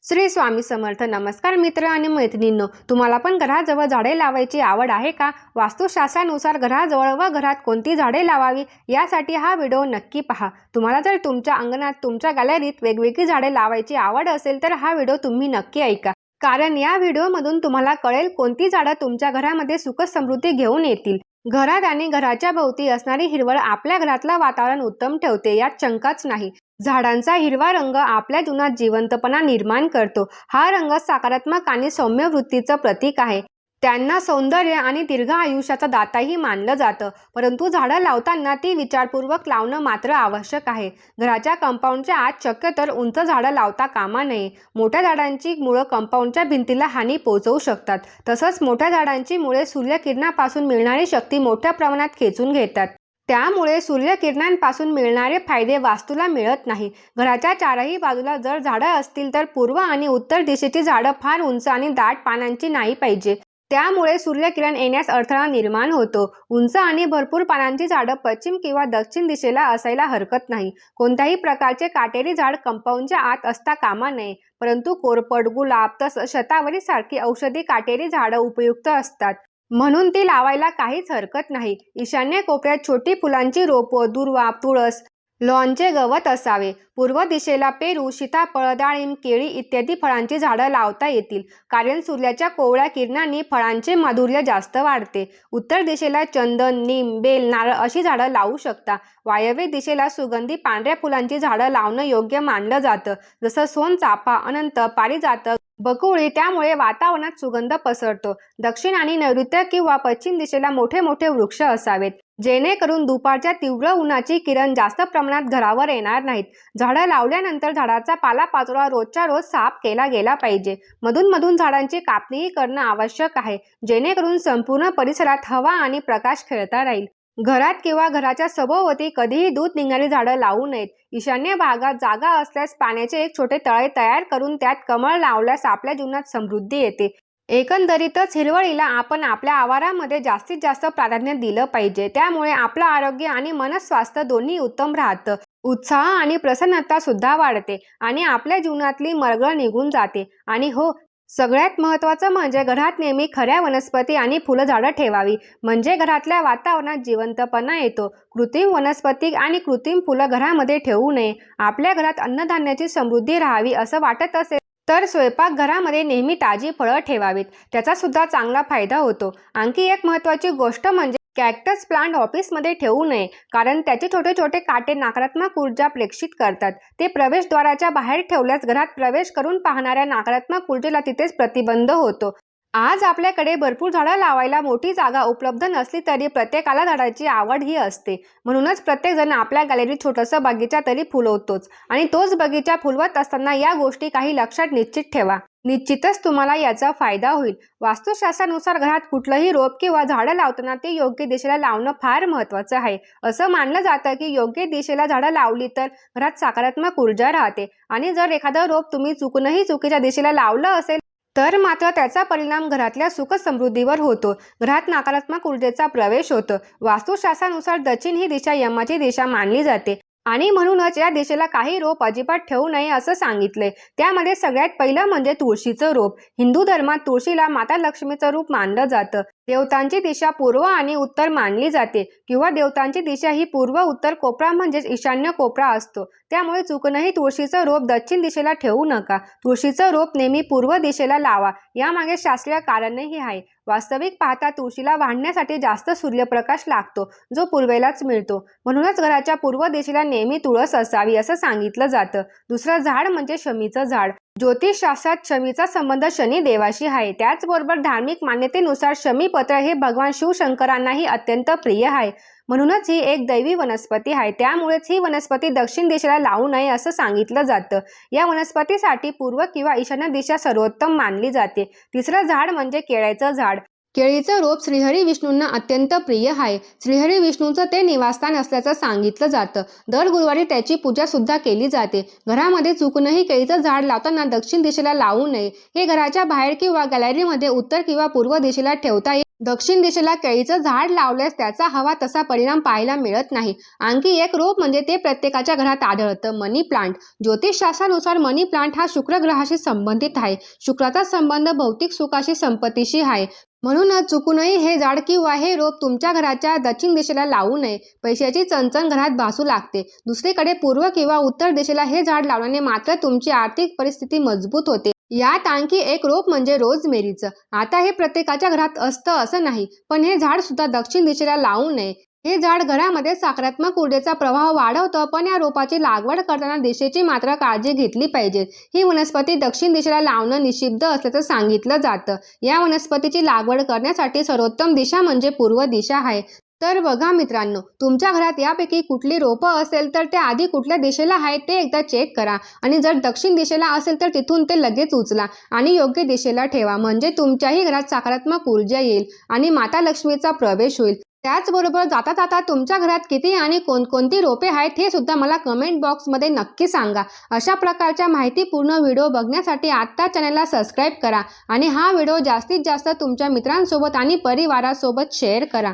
श्री स्वामी समर्थ. नमस्कार मित्र आणि मैत्रिणींनो, तुम्हाला पण घराजवळ झाडे लावायची आवड आहे का? वास्तुशास्त्रानुसार घराजवळ व घरात कोणती झाडे लावावी यासाठी हा व्हिडिओ नक्की पहा. तुम्हाला जर तुमच्या अंगणात, तुमच्या गॅलरीत वेगवेगळी झाडे लावायची आवड असेल तर हा व्हिडिओ तुम्ही नक्की ऐका. कारण या व्हिडिओमधून तुम्हाला कळेल कोणती झाडं तुमच्या घरामध्ये सुख समृद्धी घेऊन येतील. घरात आणि घराच्या भोवती असणारी हिरवळ आपल्या घरातलं वातावरण उत्तम ठेवते, यात शंकाच नाही. झाडांचा हिरवा रंग आपल्या जीवनात जिवंतपणा निर्माण करतो. हा रंग सकारात्मक आणि सौम्य वृत्तीचं प्रतीक आहे. त्यांना सौंदर्य आणि दीर्घ आयुष्याचा दाताही मानलं जातं. परंतु झाडं लावताना ती विचारपूर्वक लावणं मात्र आवश्यक आहे. घराच्या कंपाऊंडच्या आत शक्यतर उंच झाडं लावता कामा नये. मोठ्या झाडांची मुळं कंपाऊंडच्या भिंतीला हानी पोहोचवू शकतात. तसंच मोठ्या झाडांची मुळे सूर्यकिरणापासून मिळणारी शक्ती मोठ्या प्रमाणात खेचून घेतात. त्यामुळे सूर्यकिरणांपासून मिळणारे फायदे वास्तूला मिळत नाही. घराच्या चारही बाजूला जर झाडं असतील तर पूर्व आणि उत्तर दिशेची झाडं फार उंच आणि दाट पानांची नाही पाहिजे. त्यामुळे सूर्यकिरण येण्यास अडथळा निर्माण होतो. उंच आणि भरपूर पानांची झाडं पश्चिम किंवा दक्षिण दिशेला असायला हरकत नाही. कोणत्याही प्रकारचे काटेरी झाड कंपाऊंडच्या आत असता कामा नये. परंतु कोरफड, गुलाब तसंच शतावरी सारखी औषधी काटेरी झाडं उपयुक्त असतात. म्हणून ती लावायला काहीच हरकत नाही. ईशान्य कोपऱ्यात छोटी फुलांची रोपं, दुर्वा, तुळस, लॉनचे गवत असावे. पूर्व दिशेला पेरू, सीताफळ, डाळिंब, केळी इत्यादी फळांची झाडं लावता येतील. कारण सूर्याच्या कोवळ्या किरणांनी फळांचे माधुर्य जास्त वाढते. उत्तर दिशेला चंदन, नीम, बेल, नारळ अशी झाडं लावू शकता. वायव्य दिशेला सुगंधी पांढऱ्या फुलांची झाडं लावणं योग्य मानलं जातं. जसं सोनचाफा, अनंत, पारिजातक, बकुळी. त्यामुळे वातावरणात सुगंध पसरतो. दक्षिण आणि नैऋत्य किंवा पश्चिम दिशेला मोठे मोठे वृक्ष असावेत, जेणेकरून दुपारच्या तीव्र उन्हाची किरण जास्त प्रमाणात घरावर येणार नाहीत. झाडं लावल्यानंतर झाडाचा पालापाचोळा रोजच्या रोज साफ केला गेला पाहिजे. मधून मधून झाडांची कापणीही करणं आवश्यक आहे, जेणेकरून संपूर्ण परिसरात हवा आणि प्रकाश खेळता राहील. घरात किंवा घराच्या सभोवती कधीही दूध निघणारी झाडं लावू नयेत. ईशान्य भागात जागा असल्यास पाण्याचे एक छोटे तळे तयार करून त्यात कमळ लावल्यास आपल्या जीवनात समृद्धी येते. एकंदरीतच हिरवळीला आपण आपल्या आवारामध्ये जास्तीत जास्त प्राधान्य दिलं पाहिजे. त्यामुळे आपलं आरोग्य आणि मनस्वास्थ्य दोन्ही उत्तम राहतं. उत्साह आणि प्रसन्नता सुद्धा वाढते आणि आपल्या जीवनातली मरगळ निघून जाते. आणि हो, सगळ्यात महत्त्वाचं म्हणजे घरात नेहमी खऱ्या वनस्पती आणि फुलझाडं ठेवावी. म्हणजे घरातल्या वातावरणात जिवंतपणा येतो. कृत्रिम वनस्पती आणि कृत्रिम फुलं घरामध्ये ठेवू नये. आपल्या घरात अन्नधान्याची समृद्धी राहावी असं वाटत असेल तर स्वयंपाकघरामध्ये नेहमी ताजी फळं ठेवावीत. त्याचा सुद्धा चांगला फायदा होतो. आणखी एक महत्त्वाची गोष्ट म्हणजे कॅक्टस प्लांट ऑफिसमध्ये ठेवू नये. कारण त्याचे छोटे छोटे काटे नकारात्मक ऊर्जा प्रेषित करतात. ते प्रवेशद्वाराच्या बाहेर ठेवल्यास घरात प्रवेश करून पाहणाऱ्या नकारात्मक ऊर्जेला तिथेच प्रतिबंध होतो. आज आपल्याकडे भरपूर झाडं लावायला मोठी जागा उपलब्ध नसली तरी प्रत्येकाला झाडाची आवड ही असते. म्हणूनच प्रत्येकजण आपल्या गॅलरीत छोटंसं बगीचा तरी फुलवतोच. आणि तोच बगीचा फुलवत असताना या गोष्टी काही लक्षात निश्चित ठेवा. निश्चितच तुम्हाला याचा फायदा होईल. वास्तुशास्त्रानुसार घरात कुठलंही रोप किंवा झाडं लावताना ते योग्य दिशेला लावणं फार महत्त्वाचं आहे. असं मानलं जातं की योग्य दिशेला झाडं लावली तर घरात सकारात्मक ऊर्जा राहते. आणि जर एखादं रोप तुम्ही चुकूनही चुकीच्या दिशेला लावलं असेल तर मात्र त्याचा परिणाम घरातल्या सुख समृद्धीवर होतो. घरात नकारात्मक ऊर्जेचा प्रवेश होतो. वास्तुशास्त्रानुसार दक्षिण ही दिशा यमाची दिशा मानली जाते आणि म्हणूनच या दिशेला काही रोप अजिबात ठेवू नये असं सांगितलंय. त्यामध्ये सगळ्यात पहिलं म्हणजे तुळशीचं रोप. हिंदू धर्मात तुळशीला माता लक्ष्मीचं रूप मानलं जातं. देवतांची दिशा पूर्व आणि उत्तर मानली जाते किंवा देवतांची दिशा ही पूर्व उत्तर कोपरा म्हणजेच ईशान्य कोपरा असतो. त्यामुळे चुकूनही तुळशीचं रोप दक्षिण दिशेला ठेवू नका. तुळशीचं रोप नेहमी पूर्व दिशेला लावा. यामागे शास्त्रीय कारणही आहे. वास्तविक पाहता तुळशीला वाढण्यासाठी जास्त सूर्यप्रकाश लागतो, जो पूर्वेलाच मिळतो. म्हणूनच घराच्या पूर्व दिशेला नेहमी तुळस असावी असं सांगितलं जातं. दुसरं झाड म्हणजे शमीचं झाड. ज्योतिषशास्त्रात शमीचा संबंध शनी देवाशी आहे. त्याचबरोबर धार्मिक मान्यतेनुसार शमीपत्र हे भगवान शिवशंकरांनाही अत्यंत प्रिय आहे. म्हणूनच ही एक दैवी वनस्पती आहे. त्यामुळेच ही वनस्पती दक्षिण दिशेला लावू नये असं सांगितलं जातं. या वनस्पतीसाठी पूर्व किंवा ईशान्य दिशा सर्वोत्तम मानली जाते. तिसरं झाड म्हणजे केळ्याचं झाड. केळीचं रोप श्रीहरी विष्णूंना अत्यंत प्रिय आहे. श्रीहरी विष्णूंचं ते निवासस्थान असल्याचं सांगितलं जातं. दर गुरुवारी त्याची पूजा सुद्धा केली जाते. घरामध्ये चुकूनही केळीचं झाड लावताना दक्षिण दिशेला लावू नये. हे घराच्या बाहेर किंवा गॅलरीमध्ये उत्तर किंवा पूर्व दिशेला ठेवता येईल. दक्षिण दिशेला केळीचं झाड लावल्यास त्याचा हवा तसा परिणाम पाहायला मिळत नाही. आणखी एक रोप म्हणजे ते प्रत्येकाच्या घरात आढळतं, मनी प्लांट. ज्योतिषशास्त्रानुसार मनी प्लांट हा शुक्र ग्रहाशी संबंधित आहे. शुक्राचा संबंध भौतिक सुखाशी, संपत्तीशी आहे. म्हणूनच चुकूनही हे झाड किंवा हे रोप तुमच्या घराच्या दक्षिण दिशेला लावू नये. पैशाची चणचण घरात भासू लागते. दुसरीकडे पूर्व किंवा उत्तर दिशेला हे झाड लावल्याने मात्र तुमची आर्थिक परिस्थिती मजबूत होते. यात आणखी एक रोप म्हणजे रोजमेरीचं. आता हे प्रत्येकाच्या घरात असतं असं नाही, पण हे झाड सुद्धा दक्षिण दिशेला लावू नये. हे झाड घरामध्ये सकारात्मक ऊर्जेचा प्रवाह वाढवतं, पण या रोपाची लागवड करताना दिशेची मात्र काळजी घेतली पाहिजे. ही वनस्पती दक्षिण दिशेला लावणं निषिद्ध असल्याचं सांगितलं जातं. या वनस्पतीची लागवड करण्यासाठी सर्वोत्तम दिशा म्हणजे पूर्व दिशा आहे. तर बघा मित्रांनो, तुमच्या घरात यापैकी कुठली रोपं असेल तर ते आधी कुठल्या दिशेला आहेत ते एकदा चेक करा आणि जर दक्षिण दिशेला असेल तर तिथून ते लगेच उचला आणि योग्य दिशेला ठेवा. म्हणजे तुमच्याही घरात सकारात्मक ऊर्जा येईल आणि माता लक्ष्मीचा प्रवेश होईल. त्याचबरोबर जाता जाता तुमच्या घरात किती आणि कोणकोणती रोपे आहेत हे सुद्धा मला कमेंट बॉक्समध्ये नक्की सांगा. अशा प्रकारच्या माहितीपूर्ण व्हिडिओ बघण्यासाठी आत्ता चॅनलला सबस्क्राईब करा आणि हा व्हिडिओ जास्तीत जास्त तुमच्या मित्रांसोबत आणि परिवारासोबत शेअर करा.